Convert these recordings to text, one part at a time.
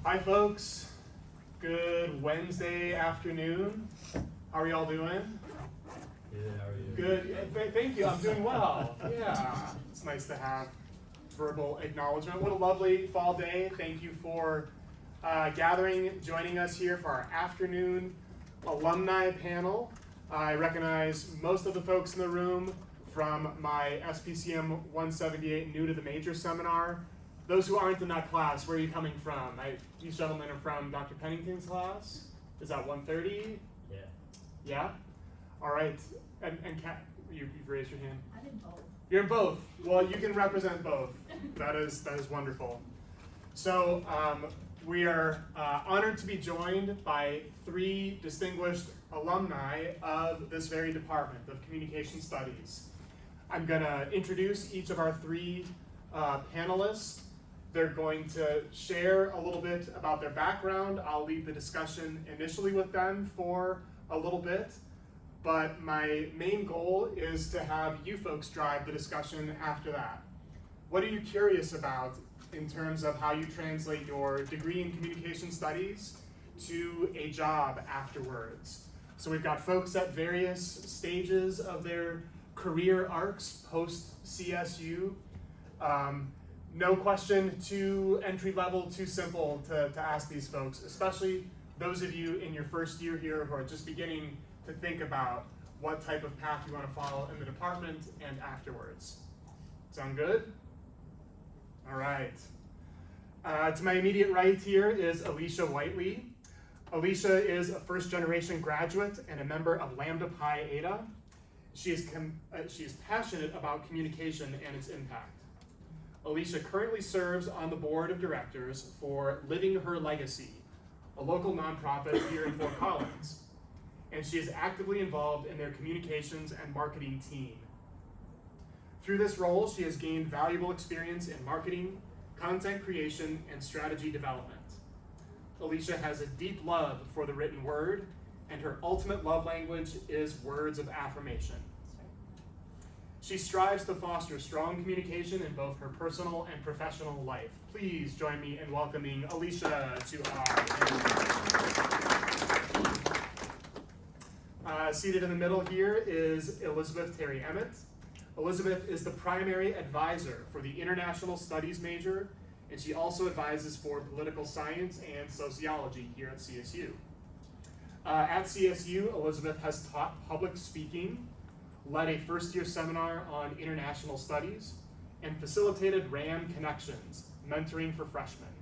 Hi folks, good Wednesday afternoon. How are y'all doing? Good, how are you? Good, thank you, I'm doing well. Yeah, it's nice to have verbal acknowledgement. What a lovely fall day. Thank you for gathering, joining us here for our afternoon alumni panel. I recognize most of the folks in the room from my SPCM 178 New to the Major seminar. Those who aren't in that class, where are you coming from? These gentlemen are from Dr. Pennington's class. Is that 130? Yeah. Yeah? All right. And Kat, you've raised your hand. I'm in both. You're in both. Well, you can represent both. That is wonderful. So we are honored to be joined by three distinguished alumni of this very department of Communication Studies. I'm going to introduce each of our three panelists. They're going to share a little bit about their background. I'll lead the discussion initially with them for a little bit, but my main goal is to have you folks drive the discussion after that. What are you curious about in terms of how you translate your degree in Communication Studies to a job afterwards? So we've got folks at various stages of their career arcs post-CSU. No question too entry level, too simple to ask these folks, especially those of you in your first year here who are just beginning to think about what type of path you want to follow in the department and afterwards. Sound good? All right. To my immediate right here is Alicia Whiteley. Alicia is a first-generation graduate and a member of Lambda Pi Eta. She is passionate about communication and its impact. Alicia currently serves on the board of directors for Living Her Legacy, a local nonprofit here in Fort Collins, and she is actively involved in their communications and marketing team. Through this role, she has gained valuable experience in marketing, content creation, and strategy development. Alicia has a deep love for the written word, and her ultimate love language is words of affirmation. She strives to foster strong communication in both her personal and professional life. Please join me in welcoming Alicia to our panel. Seated in the middle here is Elizabeth Terry Emmett. Elizabeth is the primary advisor for the International Studies major, and she also advises for political science and sociology here at CSU. At CSU, Elizabeth has taught public speaking, led a first-year seminar on international studies, and facilitated RAM Connections, mentoring for freshmen.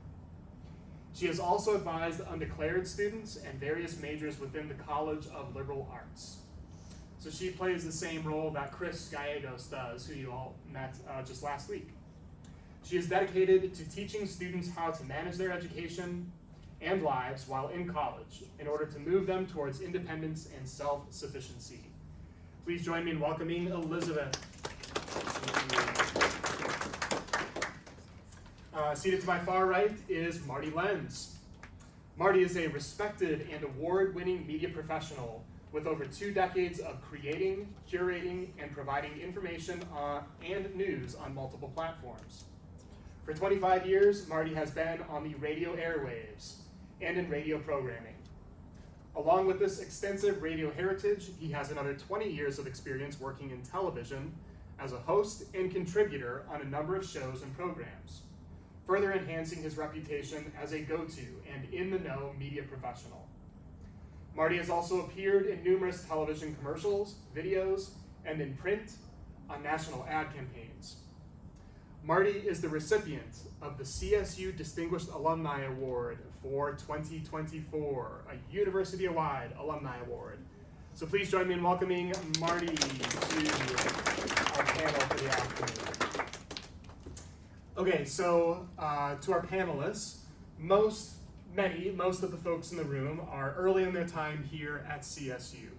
She has also advised undeclared students and various majors within the College of Liberal Arts. So she plays the same role that Chris Gallegos does, who you all met just last week. She is dedicated to teaching students how to manage their education and lives while in college in order to move them towards independence and self-sufficiency. Please join me in welcoming Elizabeth. Seated to my far right is Marty Lenz. Marty is a respected and award-winning media professional with over 2 decades of creating, curating, and providing information and news on multiple platforms. For 25 years, Marty has been on the radio airwaves and in radio programming. Along with this extensive radio heritage, he has another 20 years of experience working in television as a host and contributor on a number of shows and programs, further enhancing his reputation as a go-to and in-the-know media professional. Marty has also appeared in numerous television commercials, videos, and in print on national ad campaigns. Marty is the recipient of the CSU Distinguished Alumni Award for 2024, a university-wide alumni award. So please join me in welcoming Marty to our panel for the afternoon. Okay, so to our panelists, most of the folks in the room are early in their time here at CSU.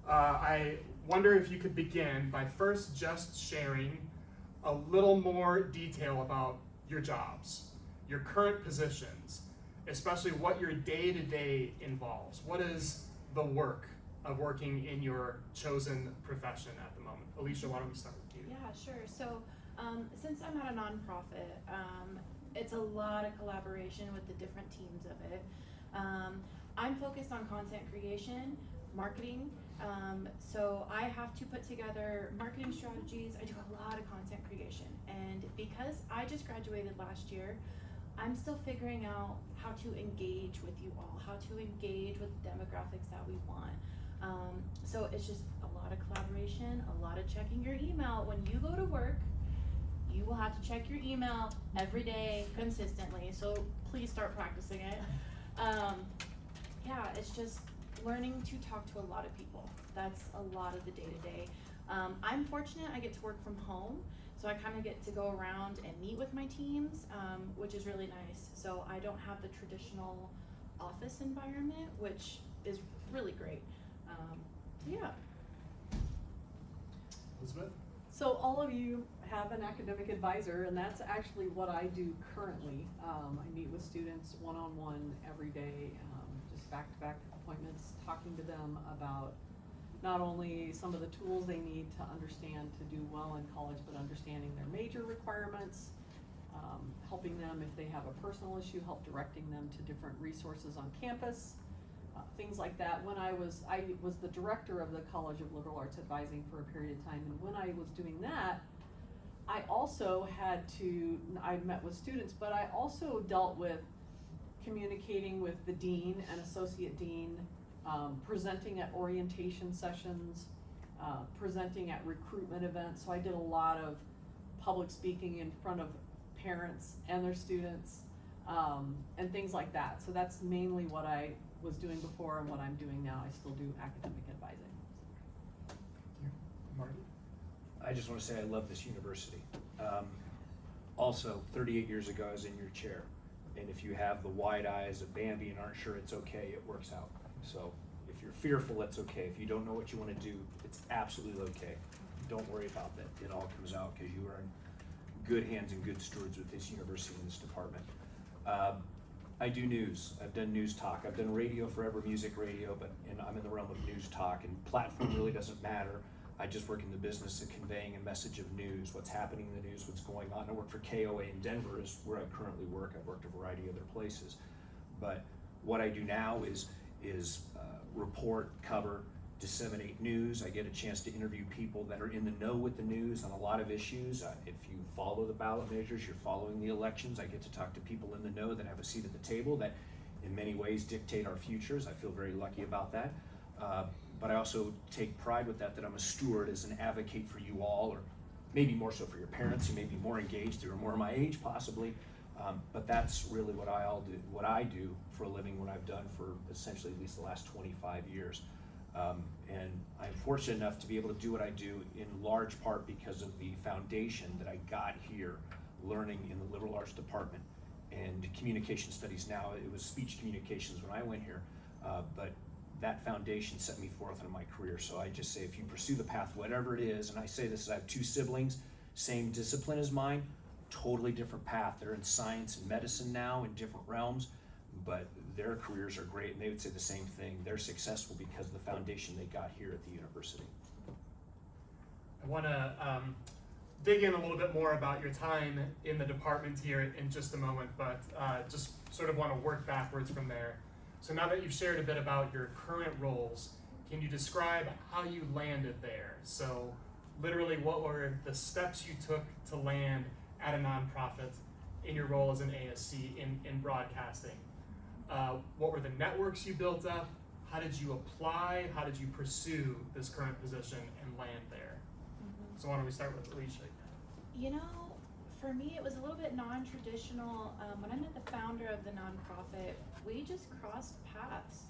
I wonder if you could begin by first just sharing a little more detail about your jobs, your current positions, especially what your day-to-day involves. What is the work of working in your chosen profession at the moment? Alicia, why don't we start with you? Yeah, sure. So since I'm at a nonprofit, it's a lot of collaboration with the different teams of it. I'm focused on content creation, marketing, so I have to put together marketing strategies. I do a lot of content creation, and because I just graduated last year, I'm still figuring out how to engage with you all, how to engage with the demographics that we want. So it's just a lot of collaboration, a lot of checking your email. When you go to work, you will have to check your email every day consistently, so please start practicing it. Yeah, it's just learning to talk to a lot of people. That's a lot of the day-to-day. I'm fortunate I get to work from home, so I kind of get to go around and meet with my teams, which is really nice. So I don't have the traditional office environment, which is really great. Yeah. Elizabeth? So all of you have an academic advisor, and that's actually what I do currently. I meet with students one-on-one every day, just back-to-back appointments, talking to them about not only some of the tools they need to understand to do well in college, but understanding their major requirements, helping them if they have a personal issue, help directing them to different resources on campus, things like that. When I was the director of the College of Liberal Arts Advising for a period of time, and when I was doing that, I also I met with students, but I also dealt with communicating with the dean and associate dean, presenting at orientation sessions, presenting at recruitment events. So I did a lot of public speaking in front of parents and their students, and things like that. So that's mainly what I was doing before and what I'm doing now. I still do academic advising. Marty? I just want to say I love this university. Also, 38 years ago I was in your chair, and if you have the wide eyes of Bambi and aren't sure it's okay, it works out. So if you're fearful, it's okay. If you don't know what you want to do, it's absolutely okay. Don't worry about that. It all comes out because you are in good hands and good stewards with this university and this department. I do news. I've done news talk. I've done radio forever, music radio, and I'm in the realm of news talk, and platform really doesn't matter. I just work in the business of conveying a message of news, what's happening in the news, what's going on. I work for KOA in Denver is where I currently work. I've worked a variety of other places. But what I do now is report, cover, disseminate news. I get a chance to interview people that are in the know with the news on a lot of issues. If you follow the ballot measures, you're following the elections. I get to talk to people in the know that have a seat at the table that in many ways dictate our futures. I feel very lucky about that. But I also take pride with that I'm a steward as an advocate for you all, or maybe more so for your parents who may be more engaged or more my age possibly. But that's really what I do for a living, what I've done for essentially at least the last 25 years. And I'm fortunate enough to be able to do what I do in large part because of the foundation that I got here learning in the liberal arts department and communication studies. Now it was speech communications when I went here, but that foundation set me forth in my career. So I just say, if you pursue the path, whatever it is, and I say this, I have two siblings, same discipline as mine, totally different path. They're in science and medicine now in different realms, but their careers are great, and they would say the same thing. They're successful because of the foundation they got here at the university. I want to dig in a little bit more about your time in the department here in just a moment, but just sort of want to work backwards from there. So now that you've shared a bit about your current roles, can you describe how you landed there? So literally, what were the steps you took to land at a nonprofit in your role as an ASC in broadcasting? What were the networks you built up? How did you apply? How did you pursue this current position and land there? Mm-hmm. So why don't we start with Alicia? You know, for me, it was a little bit non-traditional. When I met the founder of the nonprofit, we just crossed paths.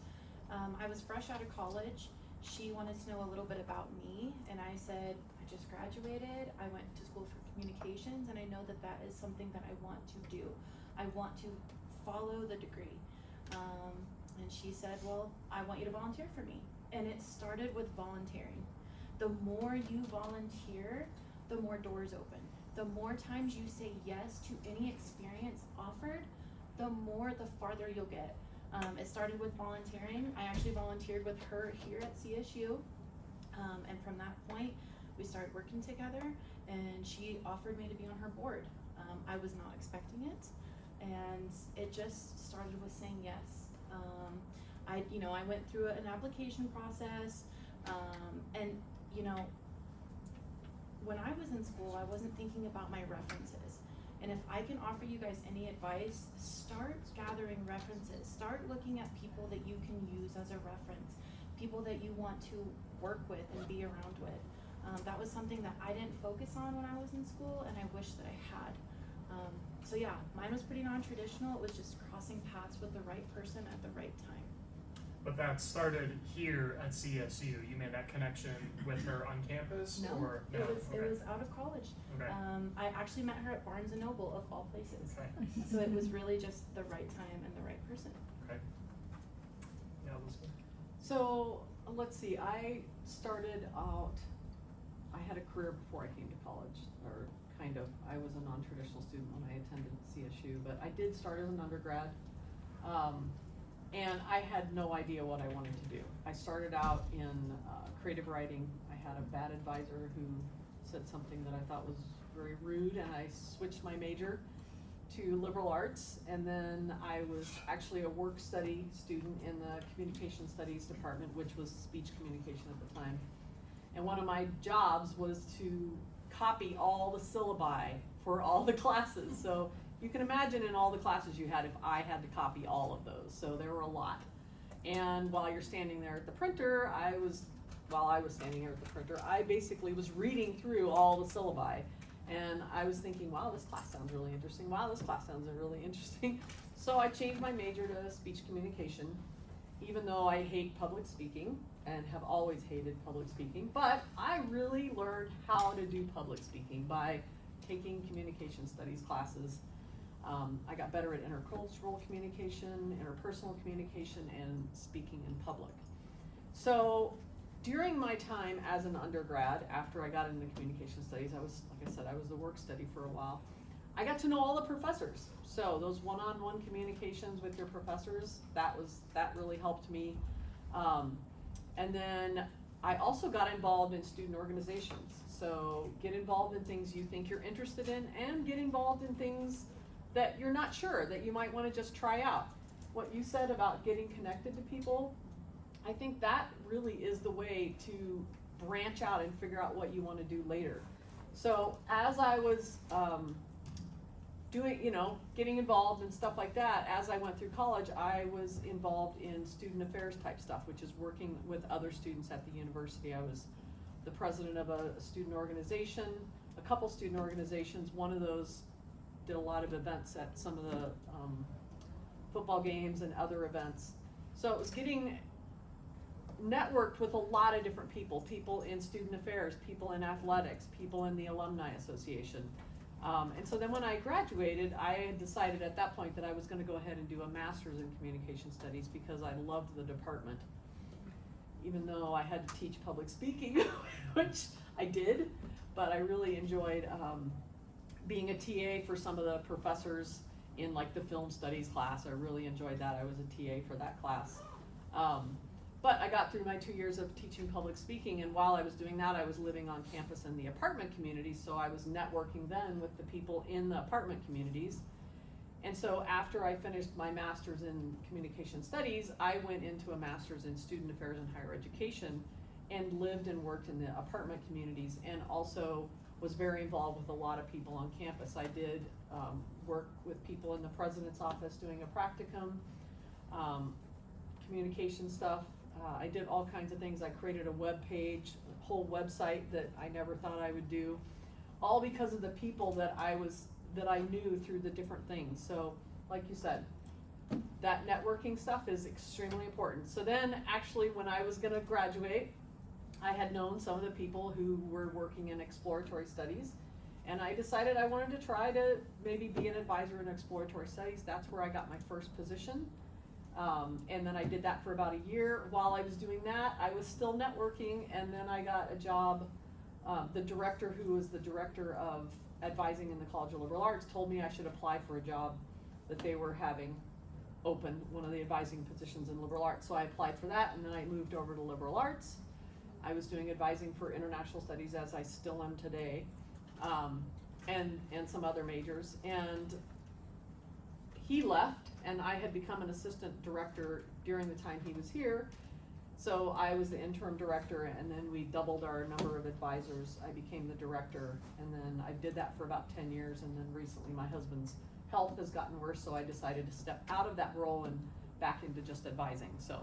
I was fresh out of college. She wanted to know a little bit about me, and I said, I just graduated. I went to school for communications, and I know that that is something that I want to do. I want to follow the degree. And she said, well, I want you to volunteer for me. And it started with volunteering. The more you volunteer, the more doors open. The more times you say yes to any experience offered, the farther you'll get. It started with volunteering. I actually volunteered with her here at CSU. And from that point, we started working together, and she offered me to be on her board. I was not expecting it. and it just started with saying yes. I went through an application process, and when I was in school, I wasn't thinking about my references. And if I can offer you guys any advice, start gathering references. Start looking at people that you can use as a reference, people that you want to work with and be around with. That was something that I didn't focus on when I was in school, and I wish that I had. So yeah, mine was pretty non-traditional. It was just crossing paths with the right person at the right time. But that started here at CSU. You made that connection with her on campus, or no? It was out of college. Okay. I actually met her at Barnes & Noble, of all places. Okay. So it was really just the right time and the right person. Okay. Yeah, Elizabeth. So, let's see, I started out, I had a career before I came to college, or kind of. I was a non-traditional student when I attended CSU, but I did start as an undergrad. And I had no idea what I wanted to do. I started out in creative writing. I had a bad advisor who said something that I thought was very rude, and I switched my major to liberal arts, and then I was actually a work study student in the Communication Studies department, which was speech communication at the time. And one of my jobs was to copy all the syllabi for all the classes. So you can imagine in all the classes you had if I had to copy all of those. So there were a lot. And while you're standing there at the printer, while I was standing there at the printer, I basically was reading through all the syllabi. And I was thinking, wow, this class sounds really interesting. Wow, this class sounds really interesting. So I changed my major to speech communication, even though I hate public speaking and have always hated public speaking. But I really learned how to do public speaking by taking communication studies classes. I got better at intercultural communication, interpersonal communication, and speaking in public. So during my time as an undergrad, after I got into communication studies, I was, like I said, I was the work study for a while. I got to know all the professors. So those one-on-one communications with your professors, that really helped me. And then I also got involved in student organizations. So get involved in things you think you're interested in, and get involved in things that you're not sure, that you might want to just try out. What you said about getting connected to people, I think that really is the way to branch out and figure out what you want to do later. So as I was getting involved in stuff like that, as I went through college, I was involved in student affairs type stuff, which is working with other students at the university. I was the president of a student organization, a couple student organizations. One of those did a lot of events at some of the football games and other events. So it was getting networked with a lot of different people in student affairs, people in athletics, people in the Alumni Association. And so then when I graduated, I had decided at that point that I was going to go ahead and do a master's in communication studies because I loved the department. Even though I had to teach public speaking, which I did, but I really enjoyed being a TA for some of the professors in like the film studies class. I really enjoyed that. I was a TA for that class. But I got through my 2 years of teaching public speaking, and while I was doing that, I was living on campus in the apartment community, so I was networking then with the people in the apartment communities. And so after I finished my master's in communication studies, I went into a master's in student affairs and higher education and lived and worked in the apartment communities, and also was very involved with a lot of people on campus. I did work with people in the president's office doing a practicum, communication stuff. I did all kinds of things. I created a web page, a whole website that I never thought I would do, all because of the people that I knew through the different things. So, like you said, that networking stuff is extremely important. So then, actually, when I was gonna graduate, I had known some of the people who were working in exploratory studies, and I decided I wanted to try to maybe be an advisor in exploratory studies. That's where I got my first position. And then I did that for about a year. While I was doing that, I was still networking, and then I got a job. The director, who was the director of advising in the College of Liberal Arts, told me I should apply for a job that they were having open, one of the advising positions in liberal arts. So I applied for that, and then I moved over to liberal arts. I was doing advising for international studies, as I still am today, and some other majors. And he left, and I had become an assistant director during the time he was here. So I was the interim director, and then we doubled our number of advisors. I became the director, and then I did that for about 10 years, and then recently my husband's health has gotten worse, so I decided to step out of that role and back into just advising. So,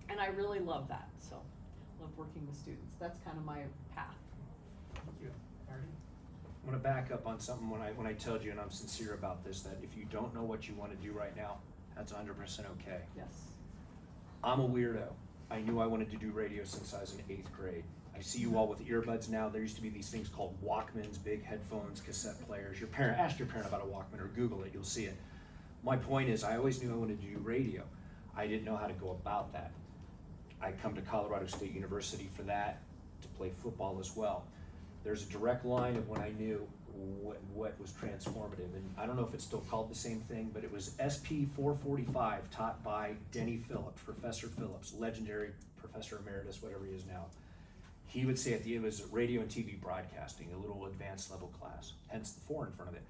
and I really love that, so love working with students. That's kind of my path. Thank you. Marty? I want to back up on something when I told you, and I'm sincere about this, that if you don't know what you want to do right now, that's 100% okay. Yes. I'm a weirdo. I knew I wanted to do radio since I was in 8th grade. I see you all with earbuds now. There used to be these things called Walkmans, big headphones, cassette players. Ask your parent about a Walkman or Google it, you'll see it. My point is, I always knew I wanted to do radio. I didn't know how to go about that. I come to Colorado State University for that, to play football as well. There's a direct line of when I knew what was transformative, and I don't know if it's still called the same thing, but it was SP 445, taught by Denny Phillips, Professor Phillips, legendary Professor Emeritus, whatever he is now. He would say at the end, it was radio and TV broadcasting, a little advanced level class, hence the 4 in front of it.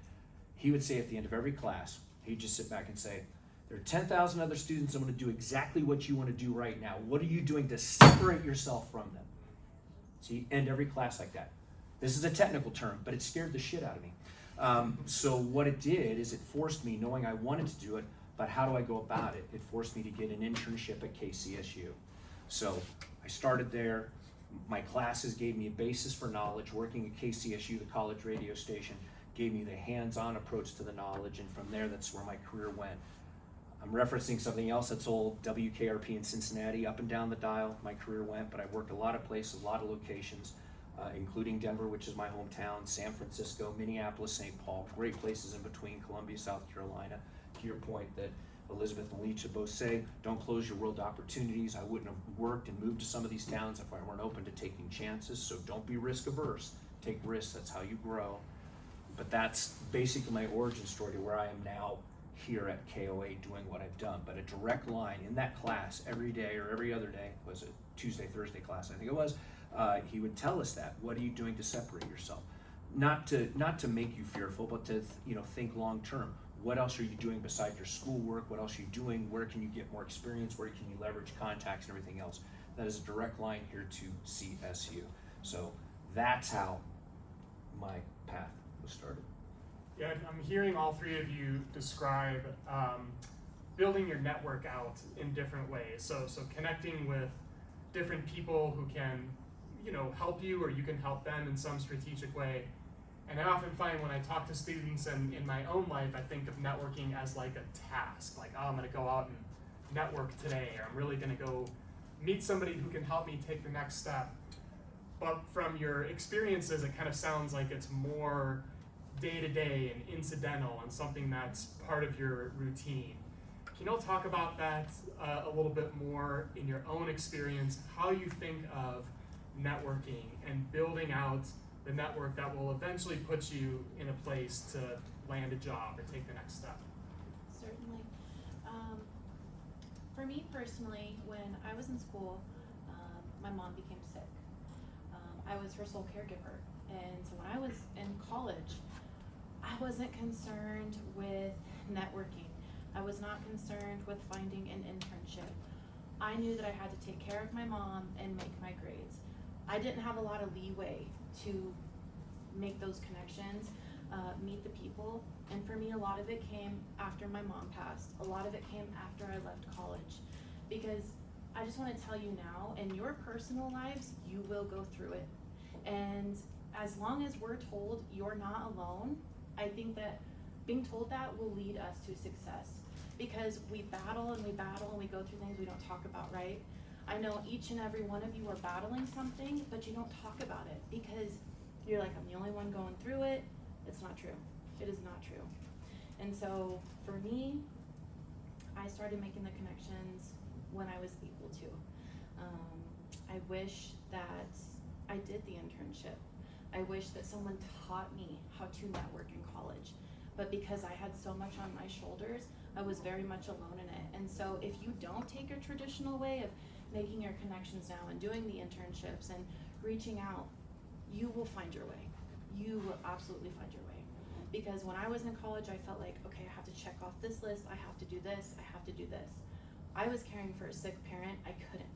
He would say at the end of every class, he'd just sit back and say, there are 10,000 other students that want to do exactly what you want to do right now. What are you doing to separate yourself from them? So you end every class like that. This is a technical term, but it scared the shit out of me. So what it did is it forced me, knowing I wanted to do it, but how do I go about it? It forced me to get an internship at KCSU. So I started there. My classes gave me a basis for knowledge. Working at KCSU, the college radio station, gave me the hands-on approach to the knowledge, and from there, that's where my career went. I'm referencing something else that's old, WKRP in Cincinnati, up and down the dial, my career went, but I worked a lot of places, a lot of locations, including Denver, which is my hometown, San Francisco, Minneapolis, St. Paul, great places in between, Columbia, South Carolina. To your point that Elizabeth and Leach both say, don't close your world opportunities. I wouldn't have worked and moved to some of these towns if I weren't open to taking chances, so don't be risk averse. Take risks, that's how you grow. But that's basically my origin story to where I am now here at KOA doing what I've done. But a direct line in that class every day or every other day, was it Tuesday, Thursday class, I think it was, he would tell us that. What are you doing to separate yourself? Not to make you fearful, but to think long term. What else are you doing besides your schoolwork? What else are you doing? Where can you get more experience? Where can you leverage contacts and everything else? That is a direct line here to CSU. So that's how my path was started. Yeah, I'm hearing all three of you describe building your network out in different ways. So connecting with different people who can, help you, or you can help them in some strategic way. And I often find when I talk to students and in my own life, I think of networking as like a task. Like, oh, I'm gonna go out and network today, or I'm really gonna go meet somebody who can help me take the next step. But from your experiences, it kind of sounds like it's more day-to-day and incidental and something that's part of your routine. Can you all talk about that a little bit more in your own experience, how you think of networking and building out the network that will eventually put you in a place to land a job or take the next step? Certainly. For me personally, when I was in school, my mom became sick. I was her sole caregiver, and so when I was in college, I wasn't concerned with networking. I was not concerned with finding an internship. I knew that I had to take care of my mom and make my grades. I didn't have a lot of leeway to make those connections, meet the people, and for me a lot of it came after my mom passed. A lot of it came after I left college, because I just want to tell you now, in your personal lives, you will go through it. And as long as we're told you're not alone, I think that being told that will lead us to success, because we battle and we go through things we don't talk about, right? I know each and every one of you are battling something, but you don't talk about it because you're like, I'm the only one going through it. It's not true. It is not true. And so for me, I started making the connections when I was able to. I wish that I did the internship. I wish that someone taught me how to network in college. But because I had so much on my shoulders, I was very much alone in it. And so if you don't take a traditional way of making your connections now and doing the internships and reaching out, you will find your way. You will absolutely find your way. Because when I was in college, I felt like, okay, I have to check off this list, I have to do this, I have to do this. I was caring for a sick parent, I couldn't.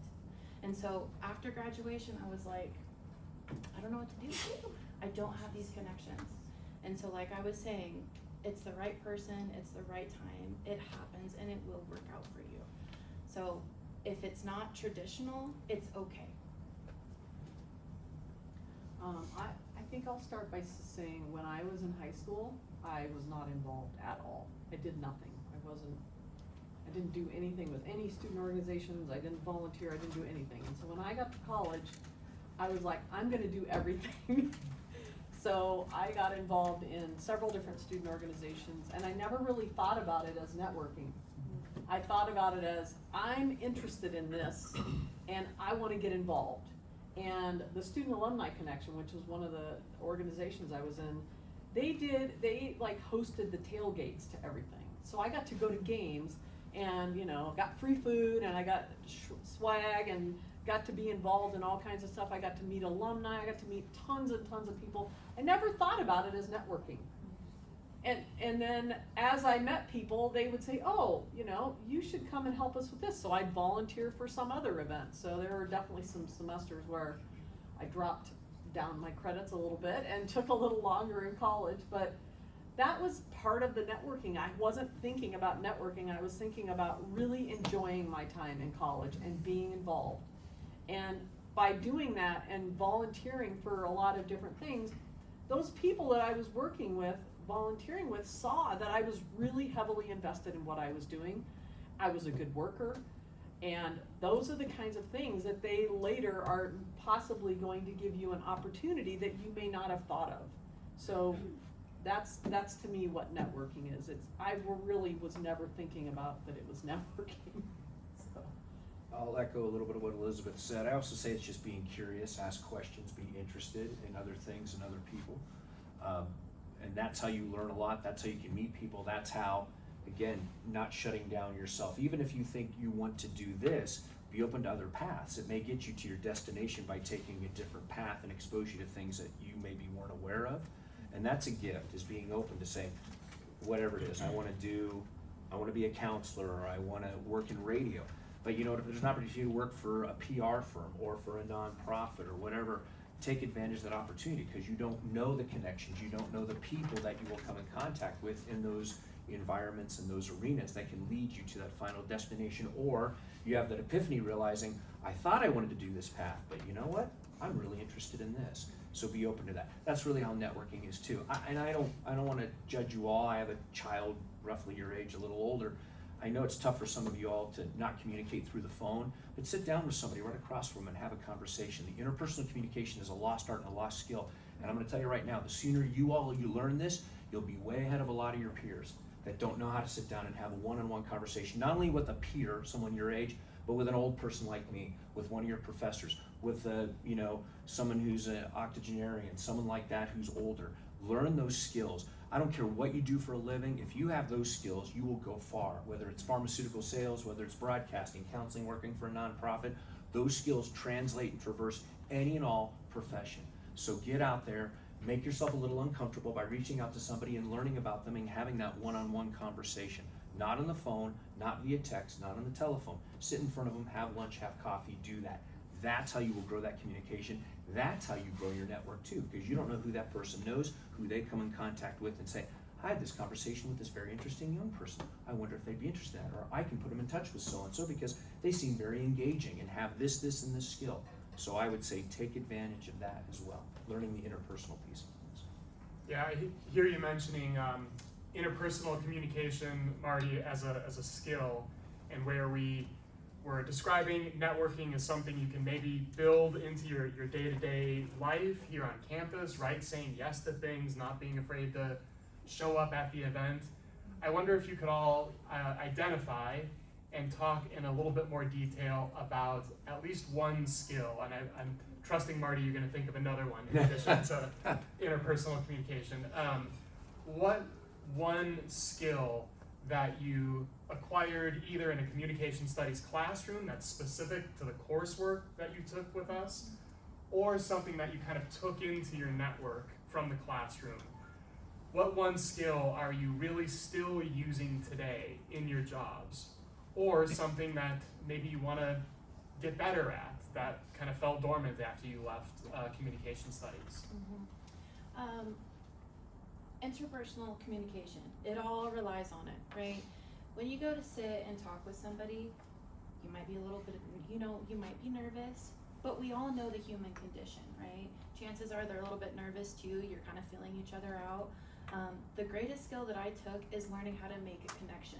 And so after graduation, I was like, I don't know what to do. I don't have these connections. And so like I was saying, it's the right person, it's the right time, it happens, and it will work out for you. So if it's not traditional, it's okay. I think I'll start by saying when I was in high school, I was not involved at all. I did nothing. I didn't do anything with any student organizations, I didn't volunteer, I didn't do anything. And so when I got to college, I was like, I'm gonna do everything. So I got involved in several different student organizations, and I never really thought about it as networking. I thought about it as, I'm interested in this, and I wanna get involved. And the Student Alumni Connection, which was one of the organizations I was in, they like hosted the tailgates to everything. So I got to go to games and, you know, got free food, and I got swag, and got to be involved in all kinds of stuff. I got to meet alumni, I got to meet tons and tons of people. I never thought about it as networking. And then as I met people, they would say, oh, you know, you should come and help us with this. So I'd volunteer for some other event. So there were definitely some semesters where I dropped down my credits a little bit and took a little longer in college, but that was part of the networking. I wasn't thinking about networking, I was thinking about really enjoying my time in college and being involved. And by doing that and volunteering for a lot of different things, those people that I was working with, volunteering with, saw that I was really heavily invested in what I was doing. I was a good worker, and those are the kinds of things that they later are possibly going to give you an opportunity that you may not have thought of. So that's to me what networking is. I really was never thinking about that it was networking. So. I'll echo a little bit of what Elizabeth said. I also say it's just being curious, ask questions, be interested in other things and other people. And that's how you learn a lot, that's how you can meet people, that's how, again, not shutting down yourself. Even if you think you want to do this, be open to other paths. It may get you to your destination by taking a different path and expose you to things that you maybe weren't aware of. And that's a gift, is being open to saying, whatever it is, I want to be a counselor, or I want to work in radio. But you know, if there's an opportunity to work for a PR firm or for a nonprofit or whatever, take advantage of that opportunity, because you don't know the connections, you don't know the people that you will come in contact with in those environments and those arenas that can lead you to that final destination. Or you have that epiphany realizing, I thought I wanted to do this path, but you know what? I'm really interested in this. So be open to that. That's really how networking is too. I don't want to judge you all. I have a child roughly your age, a little older. I know it's tough for some of you all to not communicate through the phone, but sit down with somebody right across from them and have a conversation. The interpersonal communication is a lost art and a lost skill. And I'm going to tell you right now, the sooner you learn this, you'll be way ahead of a lot of your peers that don't know how to sit down and have a one-on-one conversation, not only with a peer, someone your age, but with an old person like me, with one of your professors, with someone who's an octogenarian, someone like that who's older. Learn those skills. I don't care what you do for a living, if you have those skills, you will go far. Whether it's pharmaceutical sales, whether it's broadcasting, counseling, working for a nonprofit, those skills translate and traverse any and all profession. So get out there, make yourself a little uncomfortable by reaching out to somebody and learning about them and having that one-on-one conversation. Not on the phone, not via text, not on the telephone. Sit in front of them, have lunch, have coffee, do that. That's how you will grow that communication. That's how you grow your network too, because you don't know who that person knows, who they come in contact with and say, I had this conversation with this very interesting young person. I wonder if they'd be interested in that, or I can put them in touch with so-and-so because they seem very engaging and have this, and this skill. So I would say take advantage of that as well, learning the interpersonal piece of things. Yeah, I hear you mentioning interpersonal communication, Marty, as a skill, and where we're describing networking as something you can maybe build into your day-to-day life here on campus, right? Saying yes to things, not being afraid to show up at the event. I wonder if you could all identify and talk in a little bit more detail about at least one skill. And I'm trusting, Marty, you're going to think of another one in addition to interpersonal communication. What one skill that you acquired either in a communication studies classroom that's specific to the coursework that you took with us, or something that you kind of took into your network from the classroom? what one skill are you really still using today in your jobs? Or something that maybe you want to get better at that kind of fell dormant after you left communication studies? Interpersonal communication, it all relies on it, right? When you go to sit and talk with somebody, you might be a little bit, you might be nervous, but we all know the human condition, right? Chances are they're a little bit nervous too, you're kind of feeling each other out. The greatest skill that I took is learning how to make a connection.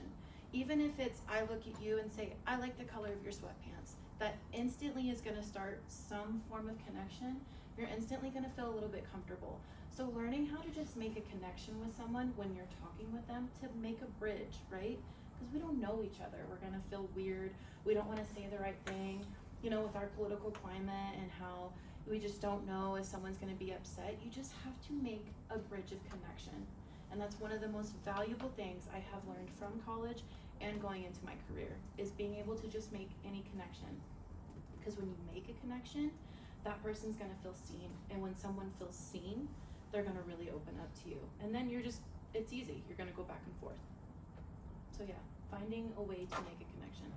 Even if it's, I look at you and say, I like the color of your sweatpants, that instantly is gonna start some form of connection. You're instantly gonna feel a little bit comfortable. So learning how to just make a connection with someone when you're talking with them to make a bridge, right? Because we don't know each other. We're gonna feel weird. We don't wanna say the right thing. With our political climate and how we just don't know if someone's gonna be upset. You just have to make a bridge of connection. And that's one of the most valuable things I have learned from college and going into my career, is being able to just make any connection. Because when you make a connection, that person's gonna feel seen. And when someone feels seen, they're gonna really open up to you. And then it's easy, you're gonna go back and forth. So yeah, finding a way to make a connection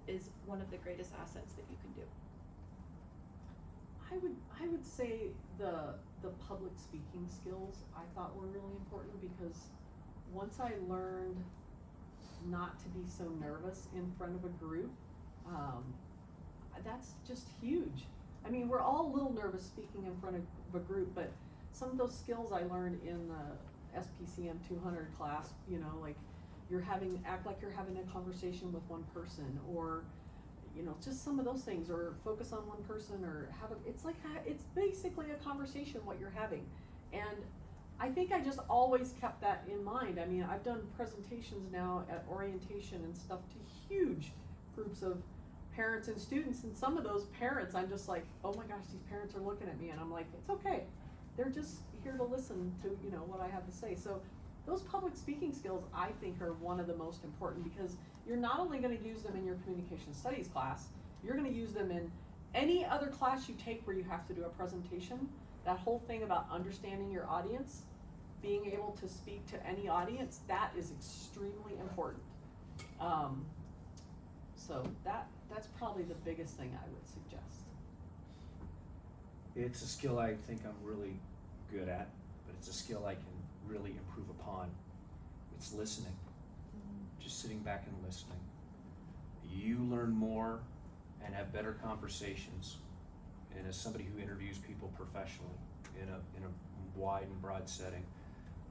is one of the greatest assets that you can do. I would say the public speaking skills I thought were really important, because once I learned not to be so nervous in front of a group, that's just huge. I mean, we're all a little nervous speaking in front of a group, but some of those skills I learned in the SPCM 200 class, like act like you're having a conversation with one person, or just some of those things, or focus on one person, or it's basically a conversation what you're having. And I think I just always kept that in mind. I mean, I've done presentations now at orientation and stuff to huge groups of parents and students, and some of those parents, I'm just like, oh my gosh, these parents are looking at me, and I'm like, it's okay. They're just here to listen to, what I have to say. So those public speaking skills, I think, are one of the most important, because you're not only going to use them in your communication studies class, you're going to use them in any other class you take where you have to do a presentation. That whole thing about understanding your audience, being able to speak to any audience, that is extremely important. So that's probably the biggest thing I would suggest. It's a skill I think I'm really good at, but it's a skill I can really improve upon. It's listening. Just sitting back and listening. You learn more and have better conversations, and as somebody who interviews people professionally in a wide and broad setting,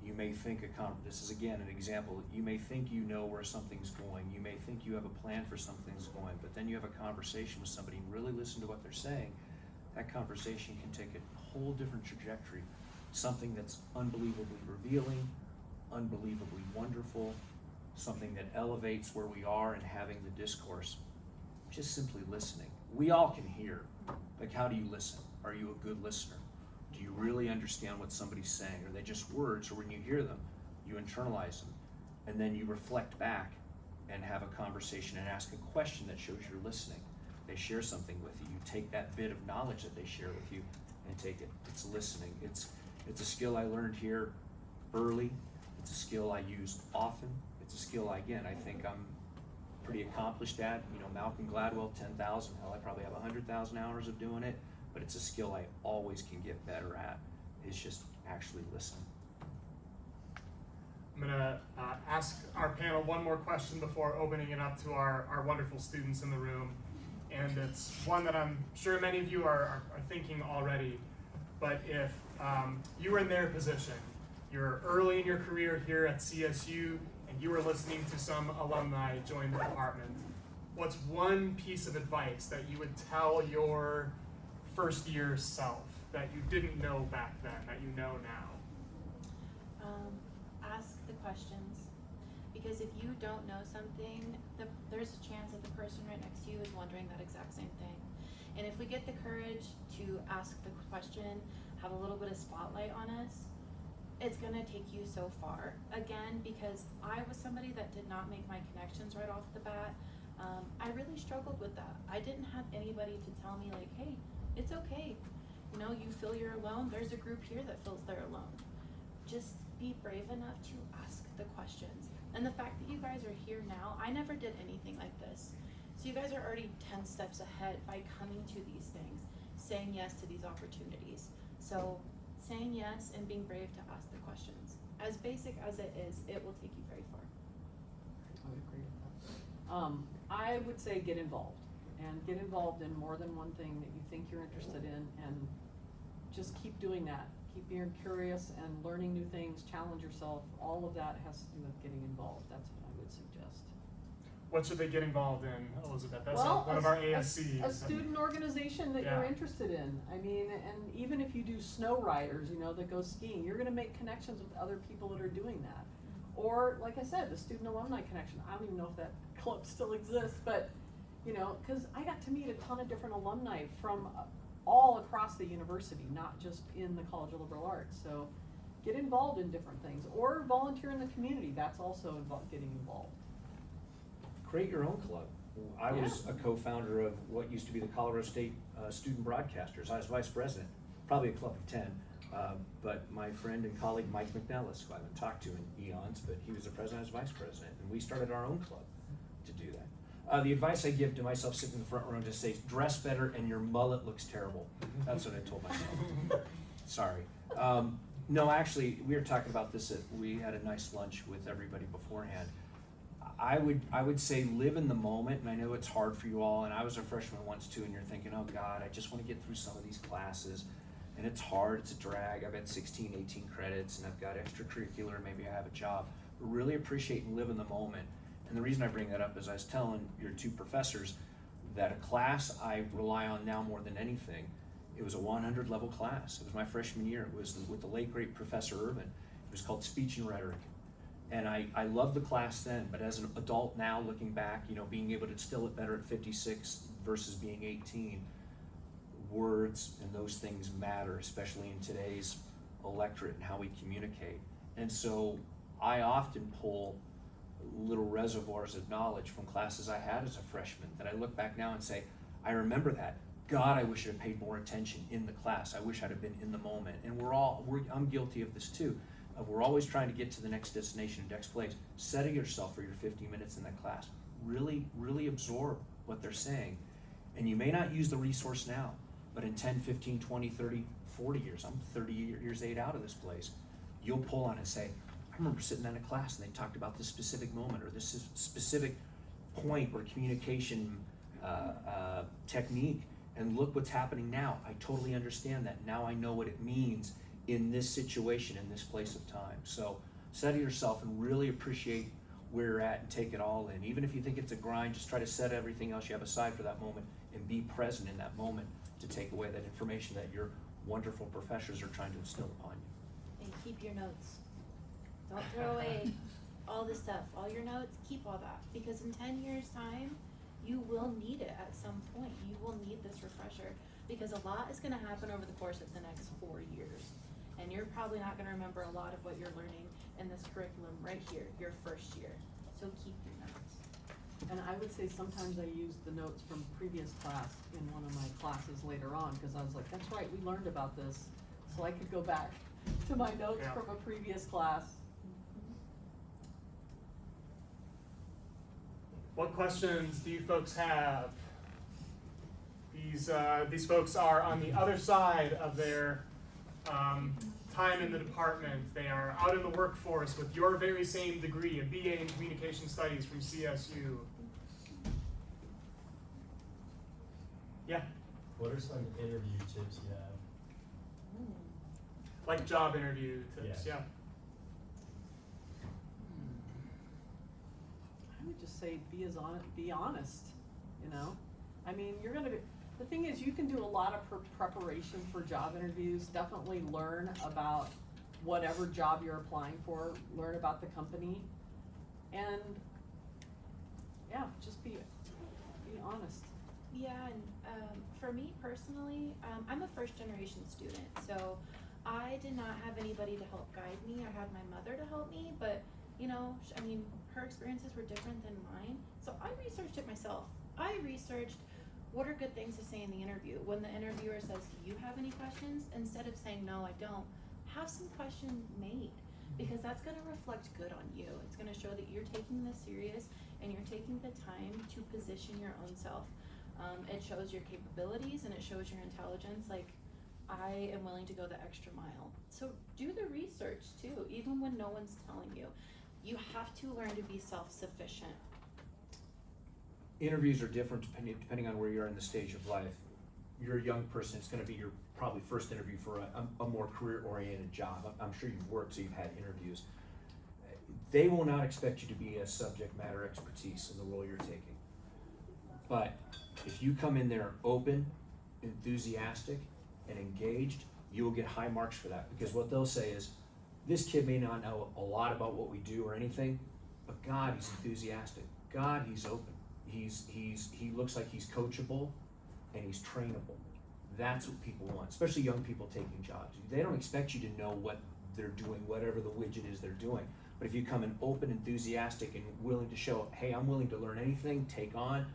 you may think this is again an example, you may think you know where something's going, you may think you have a plan for something's going, but then you have a conversation with somebody and really listen to what they're saying. That conversation can take a whole different trajectory. Something that's unbelievably revealing, unbelievably wonderful, something that elevates where we are and having the discourse. Just simply listening. We all can hear. Like, how do you listen? Are you a good listener? Do you really understand what somebody's saying? Are they just words, or when you hear them, you internalize them, and then you reflect back and have a conversation and ask a question that shows you're listening. They share something with you. You take that bit of knowledge that they share with you and take it. It's listening. It's a skill I learned here early. It's a skill I use often. It's a skill, I think I'm pretty accomplished at. Malcolm Gladwell, 10,000. Hell, I probably have 100,000 hours of doing it, but it's a skill I always can get better at. It's just actually listening. I'm gonna ask our panel one more question before opening it up to our wonderful students in the room. And it's one that I'm sure many of you are thinking already, but if you were in their position, you're early in your career here at CSU, and you were listening to some alumni join the department, what's one piece of advice that you would tell your first year self that you didn't know back then, that you know now? Ask the questions, because if you don't know something, there's a chance that the person right next to you is wondering that exact same thing. And if we get the courage to ask the question, have a little bit of spotlight on us, it's gonna take you so far. Again, because I was somebody that did not make my connections right off the bat. I really struggled with that. I didn't have anybody to tell me like, hey, it's okay. You feel you're alone. There's a group here that feels they're alone. Just be brave enough to ask the questions. And the fact that you guys are here now, I never did anything like this. So you guys are already 10 steps ahead by coming to these things, saying yes to these opportunities. So saying yes and being brave to ask the questions. As basic as it is, it will take you very far. I would agree with that. I would say get involved, and get involved in more than one thing that you think you're interested in, and just keep doing that. Keep being curious and learning new things, challenge yourself. All of that has to do with getting involved. That's what I would suggest. What should they get involved in, Elizabeth? That's Well, one of our ASCs. A student organization that Yeah. you're interested in. I mean, and even if you do snow riders, you know, that go skiing, you're gonna make connections with other people that are doing that. Or, like I said, the Student Alumni Connection. I don't even know if that club still exists, but, you know, cause I got to meet a ton of different alumni from all across the university, not just in the College of Liberal Arts. So get involved in different things, or volunteer in the community. That's also getting involved. Create your own club. I was a co-founder of what used to be the Colorado State Student Broadcasters. I was vice president, probably a club of 10. But my friend and colleague Mike McNellis, who I haven't talked to in eons, but he was the president, I was vice president, and we started our own club to do that. The advice I give to myself sitting in the front row is to say, dress better and your mullet looks terrible. That's what I told myself. Sorry. No, actually, we were talking about this we had a nice lunch with everybody beforehand. I would say live in the moment, and I know it's hard for you all, and I was a freshman once too, and you're thinking, oh God, I just want to get through some of these classes, and it's hard, it's a drag. I've had 16, 18 credits, and I've got extracurricular, maybe I have a job. But really appreciate and live in the moment. And the reason I bring that up is I was telling your two professors that a class I rely on now more than anything, it was a 100 level class. It was my freshman year. It was with the late great Professor Irvin. It was called Speech and Rhetoric. And I loved the class then, but as an adult now looking back, you know, being able to distill it better at 56 versus being 18, words and those things matter, especially in today's electorate and how we communicate. And so I often pull little reservoirs of knowledge from classes I had as a freshman that I look back now and say, I remember that. God, I wish I'd have paid more attention in the class. I wish I'd have been in the moment. And I'm guilty of this too. We're always trying to get to the next destination, next place. Setting yourself for your 50 minutes in that class. Really, really absorb what they're saying. And you may not use the resource now, but in 10, 15, 20, 30, 40 years, I'm 30 years out of this place, you'll pull on it and say, I remember sitting in a class and they talked about this specific moment or this specific point or communication technique, and look what's happening now. I totally understand that. Now I know what it means in this situation, in this place of time. So set yourself and really appreciate where you're at and take it all in. Even if you think it's a grind, just try to set everything else you have aside for that moment and be present in that moment to take away that information that your wonderful professors are trying to instill upon you. And keep your notes. Don't throw away all this stuff, all your notes, keep all that. Because in 10 years' time, you will need it at some point. You will need this refresher because a lot is gonna happen over the course of the next 4 years. And you're probably not gonna remember a lot of what you're learning in this curriculum right here, your first year. So keep your notes. And I would say sometimes I use the notes from previous class in one of my classes later on, because I was like, that's right, we learned about this. So I could go back to my notes from a previous class. What questions do you folks have? These folks are on the other side of their time in the department. They are out in the workforce with your very same degree, a BA in Communication Studies from CSU. Yeah, What are some interview tips you have? like job interview tips, yeah. I would just say be honest, you know? I mean, the thing is, you can do a lot of preparation for job interviews, definitely learn about whatever job you're applying for, learn about the company, and yeah, just be honest. Yeah, and for me personally, I'm a first generation student, so I did not have anybody to help guide me. I had my mother to help me, but you know, I mean, her experiences were different than mine, so I researched it myself. I researched what are good things to say in the interview. When the interviewer says, do you have any questions? Instead of saying, no, I don't, have some questions made. because that's gonna reflect good on you. It's gonna show that you're taking this serious and you're taking the time to position your own self. It shows your capabilities and it shows your intelligence, like, I am willing to go the extra mile. So do the research too, even when no one's telling you. You have to learn to be self-sufficient. Interviews are different depending on where you are in the stage of life. You're a young person, it's gonna be your probably first interview for a more career-oriented job. I'm sure you've worked, so you've had interviews. They will not expect you to be a subject matter expertise in the role you're taking. But if you come in there open, enthusiastic, and engaged, you will get high marks for that, because what they'll say is, this kid may not know a lot about what we do or anything, but God, he's enthusiastic. God, he's open. He looks like he's coachable and he's trainable. That's what people want, especially young people taking jobs. They don't expect you to know what they're doing, whatever the widget is they're doing. But if you come in open, enthusiastic, and willing to show, hey, I'm willing to learn anything, take on,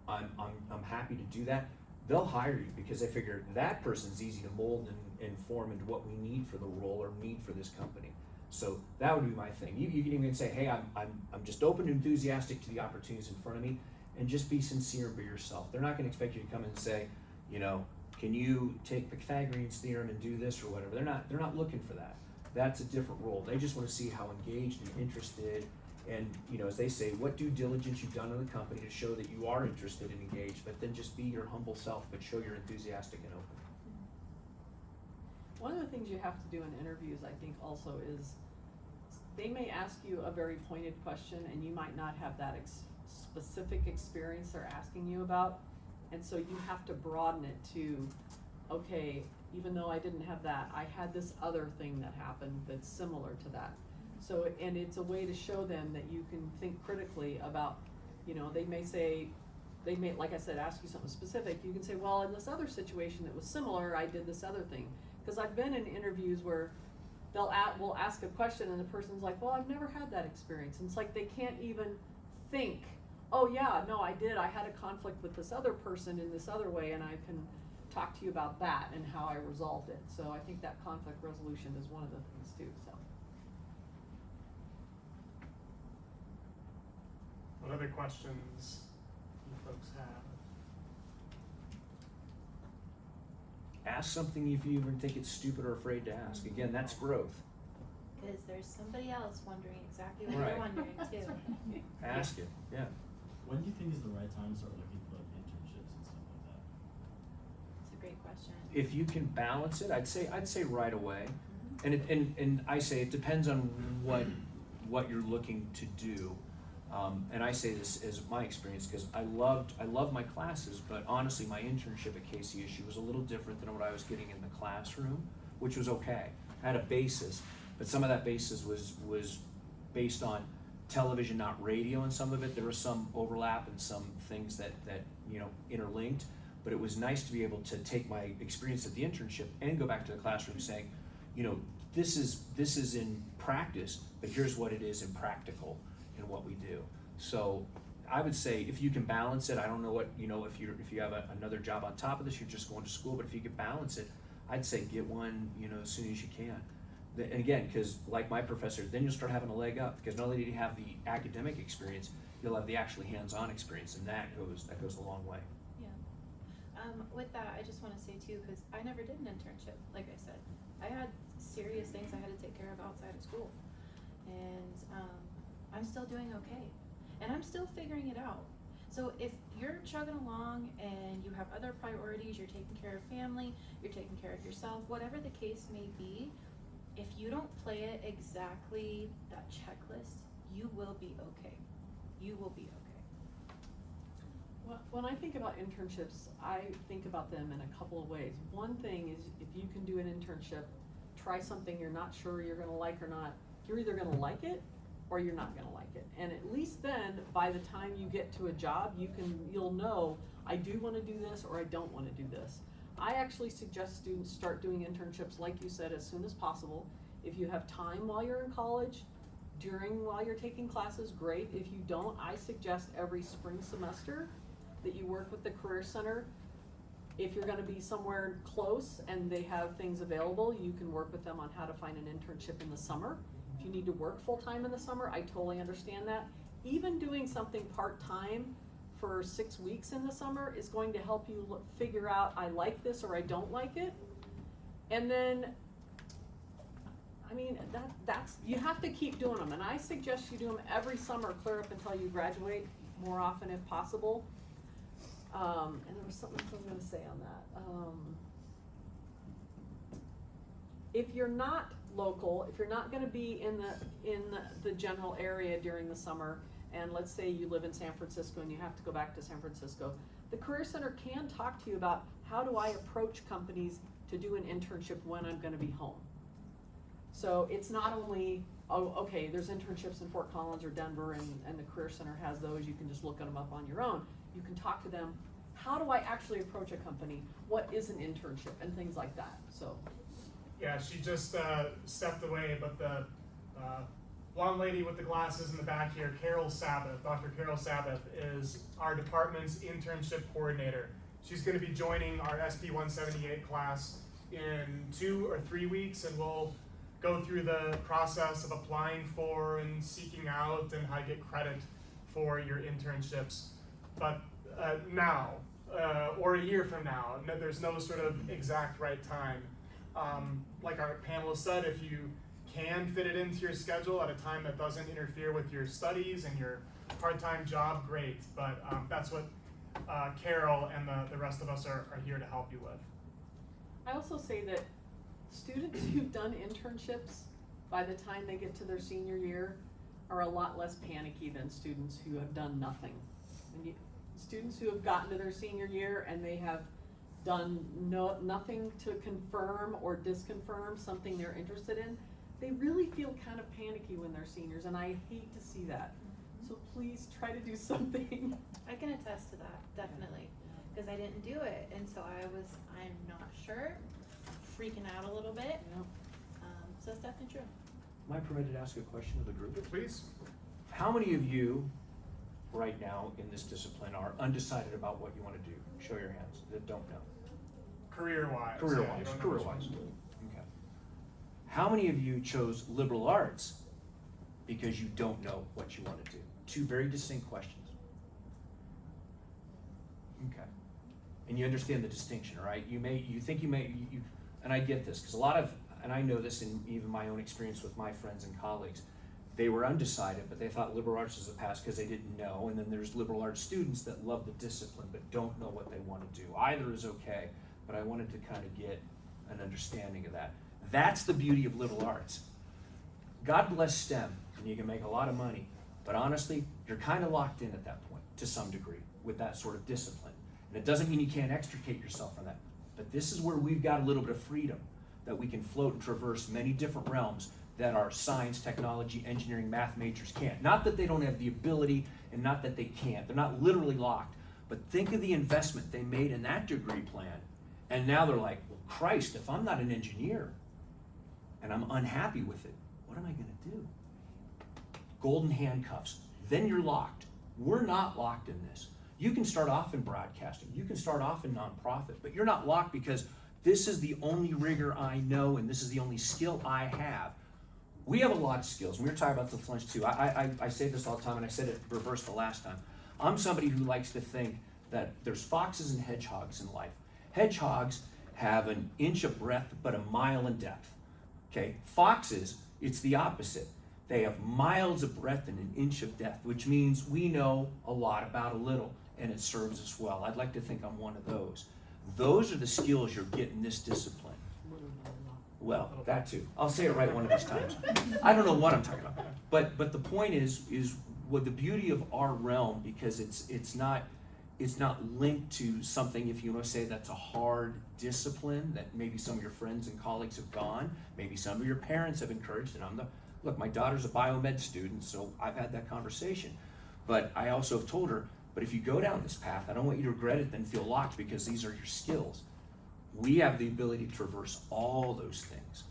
I'm happy to do that, they'll hire you, because they figure that person's easy to mold and form into what we need for the role or need for this company. So that would be my thing. You can even say, hey, I'm just open and enthusiastic to the opportunities in front of me, and just be sincere and be yourself. They're not gonna expect you to come in and say, you know, can you take Pythagorean's theorem and do this or whatever. They're not looking for that. That's a different role. They just wanna see how engaged and interested, and, you know, as they say, what due diligence you've done in the company to show that you are interested and engaged, but then just be your humble self, but show you're enthusiastic and open. One of the things you have to do in interviews, I think, also is they may ask you a very pointed question and you might not have that specific experience they're asking you about. And so you have to broaden it to, okay, even though I didn't have that, I had this other thing that happened that's similar to that. So, and it's a way to show them that you can think critically about, you know, they may, like I said, ask you something specific. You can say, well, in this other situation that was similar, I did this other thing. Because I've been in interviews where we'll ask a question and the person's like, well, I've never had that experience. And it's like they can't even think, oh yeah, no, I did. I had a conflict with this other person in this other way, and I can talk to you about that and how I resolved it. So I think that conflict resolution is one of the things too, so. What other questions you folks have? Ask something if you even think it's stupid or afraid to ask. Again, that's growth. Because there's somebody else wondering exactly what Right. you're wondering too. Ask it, yeah. When do you think is the right time to start looking for like internships and stuff like that? It's a great question. If you can balance it, I'd say right away. And I say it depends on what you're looking to do. And I say this as my experience, because I loved my classes, but honestly my internship at CSU was a little different than what I was getting in the classroom, which was okay. I had a basis, but some of that basis was based on television, not radio, and some of it there was some overlap and some things that you know interlinked. But it was nice to be able to take my experience at the internship and go back to the classroom saying, you know, this is in practice, but here's what it is in practical in what we do. So I would say if you can balance it, I don't know what, you know, if you have another job on top of this, you're just going to school, but if you can balance it, I'd say get one, you know, as soon as you can. And again, because like my professor, then you'll start having a leg up, because not only do you have the academic experience, you'll have the actually hands-on experience, and that goes a long way. Yeah. With that, I just want to say too, because I never did an internship. Like I said, I had serious things I had to take care of outside of school, and I'm still doing okay, and I'm still figuring it out. So if you're chugging along and you have other priorities, you're taking care of family, you're taking care of yourself, whatever the case may be, if you don't play it exactly that checklist, you will be okay. You will be okay. Well, when I think about internships, I think about them in a couple of ways. One thing is if you can do an internship, try something you're not sure you're gonna like or not, you're either gonna like it or you're not gonna like it. And at least then, by the time you get to a job, you'll know, I do wanna do this or I don't wanna do this. I actually suggest students start doing internships, like you said, as soon as possible. If you have time while you're in college, while you're taking classes, great. If you don't, I suggest every spring semester that you work with the Career Center. If you're gonna be somewhere close and they have things available, you can work with them on how to find an internship in the summer. If if you need to work full-time in the summer, I totally understand that. Even doing something part-time for 6 weeks in the summer is going to help you figure out, I like this or I don't like it. And then, I mean, that's, you have to keep doing them, and I suggest you do them every summer, clear up until you graduate, more often if possible. And there was something else I was gonna say on that. If you're not local, if you're not gonna be in the general area during the summer, and let's say you live in San Francisco and you have to go back to San Francisco, the Career Center can talk to you about how do I approach companies to do an internship when I'm gonna be home. So it's not only, oh, okay, there's internships in Fort Collins or Denver and the Career Center has those, you can just look them up on your own. You can talk to them, how do I actually approach a company? What is an internship? And things like that, so. Yeah, she just stepped away, but the blonde lady with the glasses in the back here, Carol Sabbath, Dr. Carol Sabbath, is our department's internship coordinator. She's going to be joining our SP 178 class in 2 or 3 weeks, and we'll go through the process of applying for and seeking out and how to get credit for your internships. But now, or a year from now, there's no sort of exact right time. Like our panelists said, if you can fit it into your schedule at a time that doesn't interfere with your studies and your part-time job, great. But that's what Carol and the rest of us are here to help you with. I also say that students who've done internships, by the time they get to their senior year, are a lot less panicky than students who have done nothing. Students who have gotten to their senior year and they have done nothing to confirm or disconfirm something they're interested in, they really feel kind of panicky when they're seniors, and I hate to see that. So please try to do something. I can attest to that, definitely, because I didn't do it, and so I'm not sure, freaking out a little bit. Yep. So it's definitely true. Am I permitted to ask a question of the group? Please. How many of you right now in this discipline are undecided about what you want to do? Show your hands that don't know. Career-wise. Career-wise, career-wise. Okay. How many of you chose liberal arts because you don't know what you want to do? Two very distinct questions. Okay. And you understand the distinction, right? And I get this, because a lot of, and I know this in even my own experience with my friends and colleagues, they were undecided, but they thought liberal arts was the path because they didn't know, and then there's liberal arts students that love the discipline but don't know what they want to do. Either is okay, but I wanted to kind of get an understanding of that. That's the beauty of liberal arts. God bless STEM, and you can make a lot of money, but honestly, you're kind of locked in at that point to some degree with that sort of discipline. And it doesn't mean you can't extricate yourself from that, but this is where we've got a little bit of freedom that we can float and traverse many different realms that our science, technology, engineering, math majors can't. Not that they don't have the ability and not that they can't. They're not literally locked, but think of the investment they made in that degree plan. And now they're like, well, Christ, if I'm not an engineer and I'm unhappy with it, what am I gonna do? Golden handcuffs, then you're locked. We're not locked in this. You can start off in broadcasting, you can start off in nonprofit, but you're not locked because this is the only rigor I know and this is the only skill I have. We have a lot of skills. We were talking about this lunch too. I say this all the time, and I said it reversed the last time. I'm somebody who likes to think that there's foxes and hedgehogs in life. Hedgehogs have an inch of breadth but a mile in depth. Okay, foxes, it's the opposite. They have miles of breadth and an inch of depth, which means we know a lot about a little, and it serves us well. I'd like to think I'm one of those. Those are the skills you're getting this discipline. Well, that too. I'll say it right one of these times. I don't know what I'm talking about. But the point is what the beauty of our realm, because it's not linked to something, if you want to say that's a hard discipline that maybe some of your friends and colleagues have gone, maybe some of your parents have encouraged, and look, my daughter's a biomed student, so I've had that conversation. But I also have told her, but if you go down this path, I don't want you to regret it then feel locked because these are your skills. We have the ability to traverse all those things.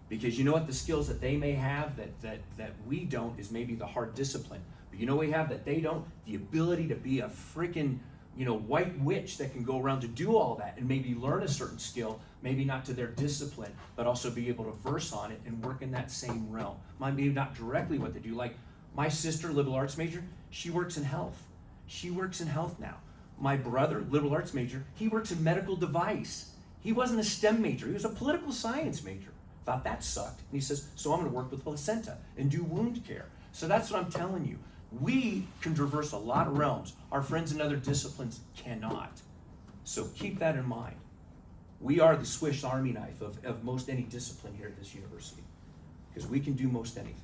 Because you know what the skills that they may have that we don't is maybe the hard discipline. But you know what we have that they don't? The ability to be a freaking white witch that can go around to do all that and maybe learn a certain skill, maybe not to their discipline, but also be able to verse on it and work in that same realm. Might be not directly what they do. Like my sister, liberal arts major, she works in health. She works in health now. My brother, liberal arts major, he works in medical device. He wasn't a STEM major, he was a political science major. Thought that sucked. And he says, so I'm gonna work with placenta and do wound care. So that's what I'm telling you. We can traverse a lot of realms. Our friends in other disciplines cannot. So keep that in mind. We are the Swiss Army knife of most any discipline here at this university, because we can do most anything.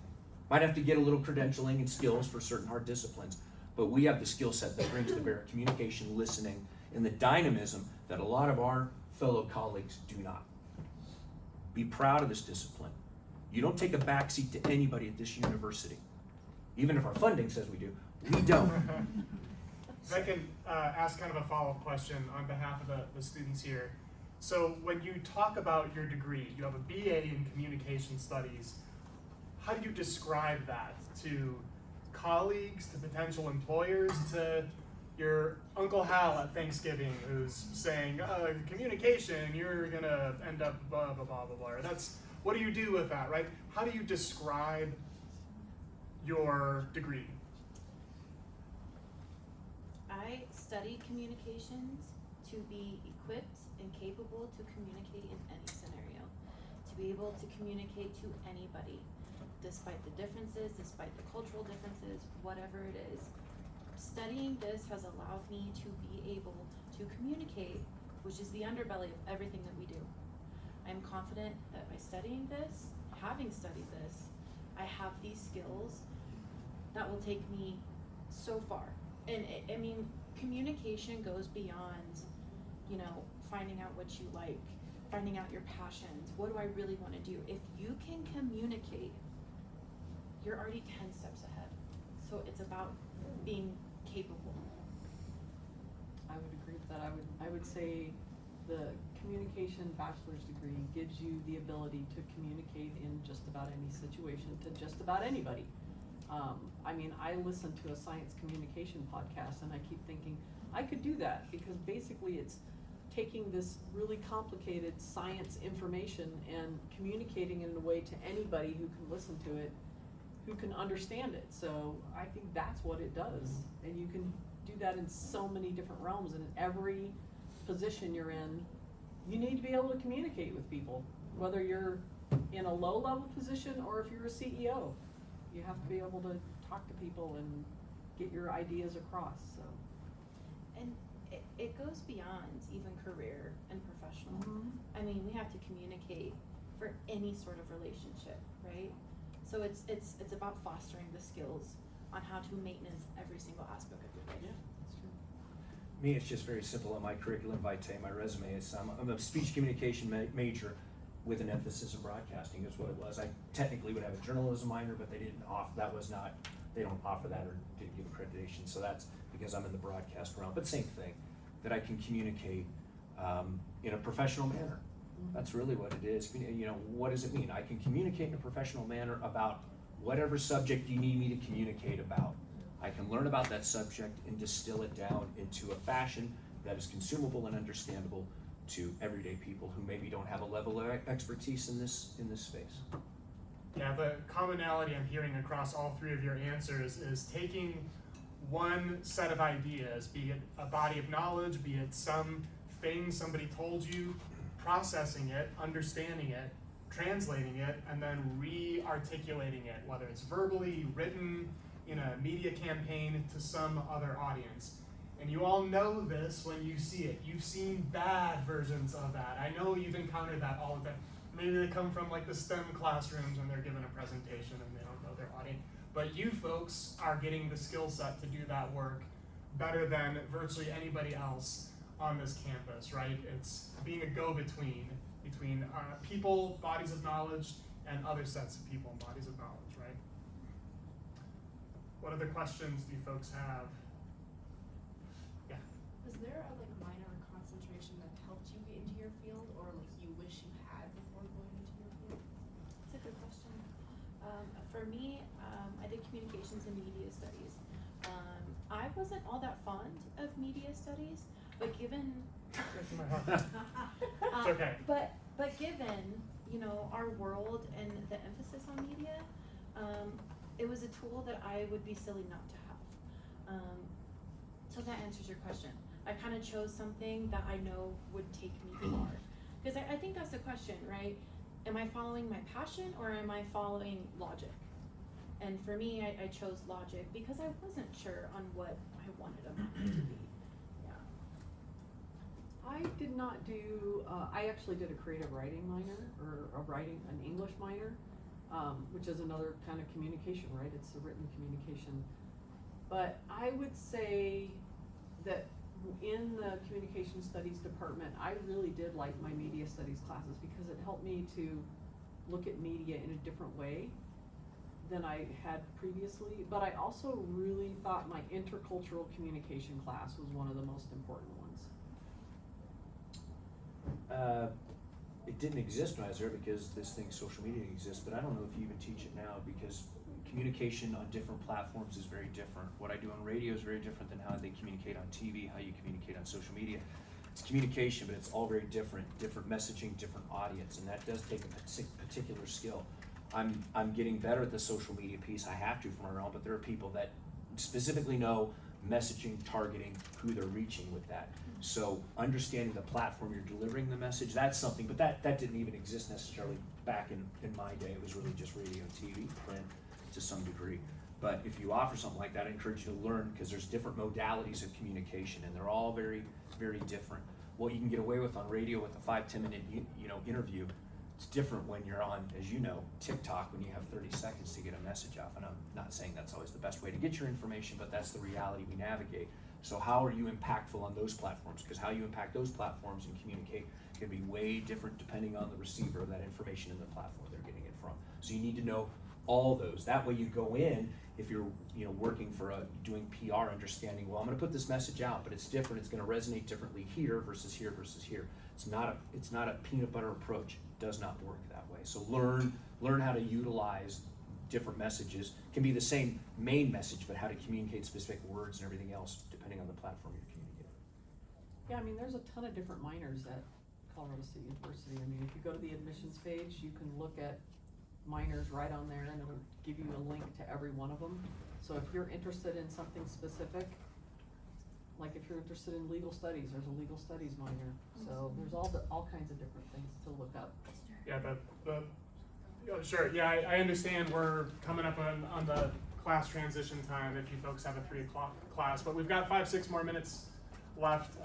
Might have to get a little credentialing and skills for certain hard disciplines, but we have the skill set that brings to bear communication, listening, and the dynamism that a lot of our fellow colleagues do not. Be proud of this discipline. You don't take a backseat to anybody at this university. Even if our funding says we do, we don't. If I can ask kind of a follow-up question on behalf of the students here. So when you talk about your degree, you have a BA in Communication Studies. How do you describe that to colleagues, to potential employers, to your Uncle Hal at Thanksgiving who's saying, communication, you're gonna end up blah, blah, blah, blah, blah. That's, what do you do with that, right? How do you describe your degree? I study communications to be equipped and capable to communicate in any scenario, to be able to communicate to anybody, despite the differences, despite the cultural differences, whatever it is. Studying this has allowed me to be able to communicate, which is the underbelly of everything that we do. I'm confident that by studying this, having studied this, I have these skills that will take me so far. And I mean, communication goes beyond, finding out what you like, finding out your passions. What do I really want to do? If you can communicate, you're already 10 steps ahead. So it's about being capable. I would agree with that. I would say the communication bachelor's degree gives you the ability to communicate in just about any situation to just about anybody. I listen to a science communication podcast and I keep thinking, I could do that, because basically it's taking this really complicated science information and communicating it in a way to anybody who can listen to it, who can understand it. So I think that's what it does. And you can do that in so many different realms, and in every position you're in, you need to be able to communicate with people, whether you're in a low-level position or if you're a CEO. You have to be able to talk to people and get your ideas across. So. And it goes beyond even career and professional. Mm-hmm. I mean, we have to communicate for any sort of relationship, right? So it's about fostering the skills on how to maintenance every single aspect of your life. Yeah, that's true. Me, it's just very simple. On my curriculum vitae, my resume, I'm a speech communication major with an emphasis in broadcasting is what it was. I technically would have a journalism minor, but they didn't offer, they don't offer that or didn't give accreditation. So that's because I'm in the broadcast realm. But same thing, that I can communicate in a professional manner. That's really what it is. What does it mean? I can communicate in a professional manner about whatever subject you need me to communicate about. I can learn about that subject and distill it down into a fashion that is consumable and understandable to everyday people who maybe don't have a level of expertise in this space. Yeah, the commonality I'm hearing across all three of your answers is taking one set of ideas, be it a body of knowledge, be it something somebody told you, processing it, understanding it, translating it, and then re-articulating it, whether it's verbally, written, in a media campaign to some other audience. And you all know this when you see it. You've seen bad versions of that. I know you've encountered that all the time. Maybe they come from like the STEM classrooms and they're given a presentation and they don't know their audience. But you folks are getting the skill set to do that work better than virtually anybody else on this campus, right? It's being a go-between between people, bodies of knowledge, and other sets of people and bodies of knowledge, right? What other questions do you folks have? Yeah. Was there a minor concentration that helped you get into your field, or you wish you had before going into your field? It's a good question. For me, I did communications and media studies. I wasn't all that fond of media studies, but given It's okay. But given, you know, our world and the emphasis on media, it was a tool that I would be silly not to have. So that answers your question. I kind of chose something that I know would take me far. Because I think that's the question, right? Am I following my passion or am I following logic? And for me, I chose logic because I wasn't sure on what I wanted a minor to be. I did not do, I actually did a creative writing minor, or an English minor, which is another kind of communication, right? It's the written communication. But I would say that in the communication studies department, I really did like my media studies classes because it helped me to look at media in a different way than I had previously. But I also really thought my intercultural communication class was one of the most important ones. It didn't exist when I was there because this thing, social media, exists, but I don't know if you even teach it now because communication on different platforms is very different. What I do on radio is very different than how they communicate on TV, how you communicate on social media. It's communication, but it's all very different messaging, different audience, and that does take a particular skill. I'm getting better at the social media piece. I have to from my own, but there are people that specifically know messaging, targeting, who they're reaching with that. So understanding the platform you're delivering the message, that's something, but that didn't even exist necessarily back in my day. It was really just radio, TV, print to some degree. But if you offer something like that, I encourage you to learn because there's different modalities of communication and they're all very, very different. What you can get away with on radio with a 5-10 minute interview, it's different when you're on, as you know, TikTok when you have 30 seconds to get a message off. And I'm not saying that's always the best way to get your information, but that's the reality we navigate. So how are you impactful on those platforms? Because how you impact those platforms and communicate can be way different depending on the receiver of that information in the platform they're getting it from. So you need to know all those. That way you go in, if you're working for doing PR, understanding, well, I'm gonna put this message out, but it's different, it's gonna resonate differently here versus here versus here. It's not a peanut butter approach. It does not work that way. So learn how to utilize different messages. It can be the same main message, but how to communicate specific words and everything else depending on the platform you're communicating. Yeah, I mean, there's a ton of different minors at Colorado State University. I mean, if you go to the admissions page, you can look at minors right on there and it'll give you a link to every one of them. So if you're interested in something specific, like if you're interested in legal studies, there's a legal studies minor. So there's all kinds of different things to look up. Yeah, sure. Yeah, I understand we're coming up on the class transition time if you folks have a 3 o'clock class, but we've got 5-6 more minutes left.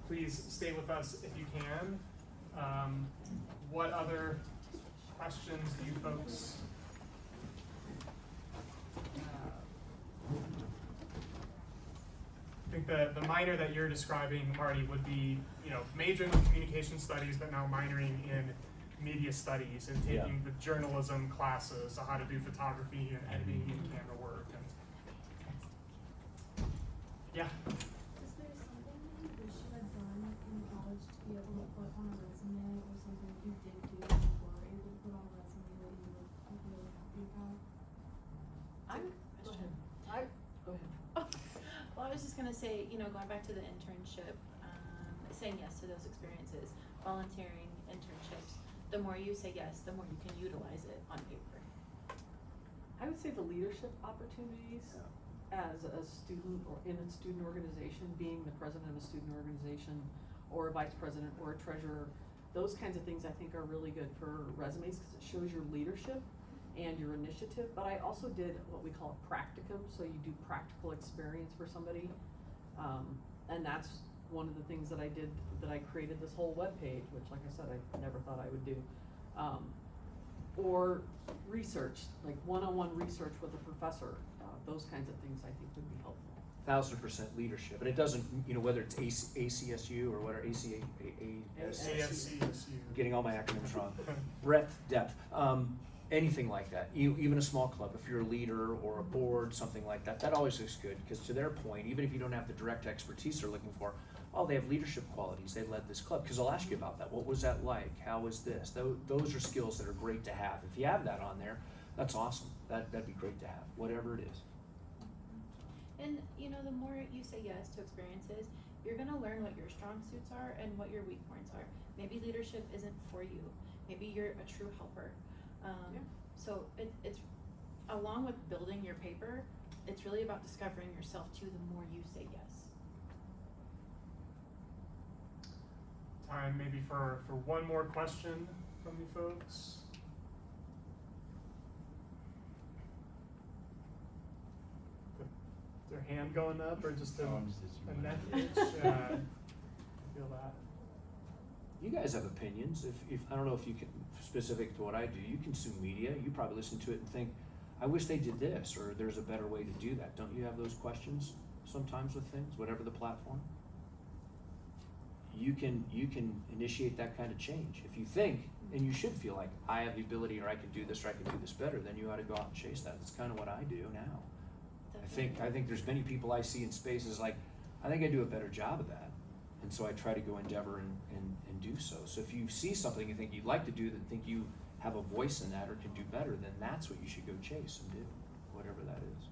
Please stay with us if you can. What other questions do you folks have? I think the minor that you're describing, Marty, would be, majoring in communication studies, but now minoring in media studies and taking the journalism classes, so how to do photography and editing and camera work. And yeah. Is there something that you wish you had done in college to be able to put on a resume, or something that you did do that you were able to put on a resume that you would be really happy about? Go ahead. Go ahead. Well, I was just gonna say, going back to the internship, saying yes to those experiences, volunteering, internships. The more you say yes, the more you can utilize it on paper. I would say the leadership opportunities as a student or in a student organization, being the president of a student organization or a vice president or a treasurer, those kinds of things I think are really good for resumes because it shows your leadership and your initiative. But I also did what we call a practicum, so you do practical experience for somebody. And that's one of the things that I did, that I created this whole web page, which like I said, I never thought I would do. Or research, like one-on-one research with a professor, those kinds of things I think would be helpful. 1000% leadership, and it doesn't, whether it's ACSU or whatever, ACSU, getting all my acronyms wrong, breadth, depth, anything like that, even a small club, if you're a leader or a board, something like that, that always looks good, because to their point, even if you don't have the direct expertise they're looking for, oh, they have leadership qualities, they led this club, because they'll ask you about that. What was that like? How was this? Those are skills that are great to have. If you have that on there, that's awesome. That'd be great to have, whatever it is. And you know, the more you say yes to experiences, you're gonna learn what your strong suits are and what your weak points are. Maybe leadership isn't for you. Maybe you're a true helper. Yeah. So it's along with building your paper, it's really about discovering yourself too. The more you say yes. Time maybe for one more question from you folks. Their hand going up or just a message? I feel that. You guys have opinions. If I don't know if you can, specific to what I do, you consume media, you probably listen to it and think, I wish they did this, or there's a better way to do that. Don't you have those questions sometimes with things, whatever the platform? You can initiate that kind of change. If you think, and you should feel like, I have the ability, or I can do this, or I can do this better, then you ought to go out and chase that. That's kind of what I do now. I think there's many people I see in spaces like, I think I do a better job of that. And so I try to go endeavor and do so. So if you see something you think you'd like to do, that think you have a voice in that or can do better, then that's what you should go chase and do, whatever that is.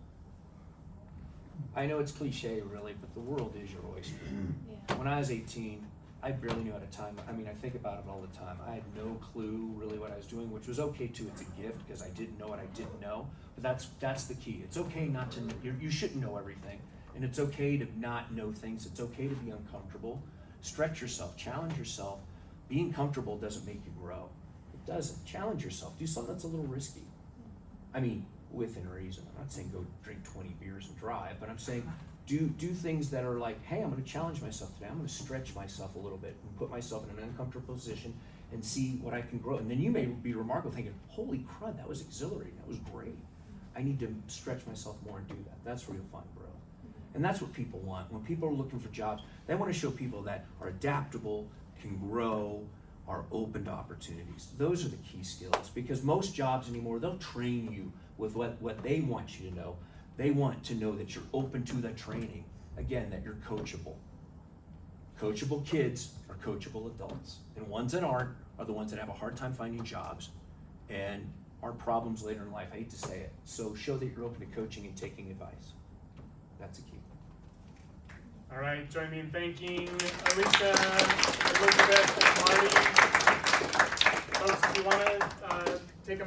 I know it's cliche really, but the world is your oyster. Yeah. When I was 18, I barely knew how to time. I mean, I think about it all the time. I had no clue really what I was doing, which was okay too. It's a gift because I didn't know what I didn't know. But that's the key. It's okay not to know. You shouldn't know everything. And it's okay to not know things. It's okay to be uncomfortable. Stretch yourself, challenge yourself. Being comfortable doesn't make you grow. It doesn't. Challenge yourself. Do something that's a little risky. I mean, within reason. I'm not saying go drink 20 beers and drive, but I'm saying do things that are like, hey, I'm gonna challenge myself today. I'm gonna stretch myself a little bit and put myself in an uncomfortable position and see what I can grow. And then you may be remarkable thinking, holy crud, that was exhilarating, that was great. I need to stretch myself more and do that. That's where you'll find growth. And that's what people want. When people are looking for jobs, they want to show people that are adaptable, can grow, are open to opportunities. Those are the key skills, because most jobs anymore, they'll train you with what they want you to know. They want to know that you're open to that training. Again, that you're coachable. Coachable kids are coachable adults. And ones that aren't are the ones that have a hard time finding jobs and are problems later in life. I hate to say it. So show that you're open to coaching and taking advice. That's the key. All right, join me in thanking Alicia, Elizabeth, and Marty. Folks, if you want to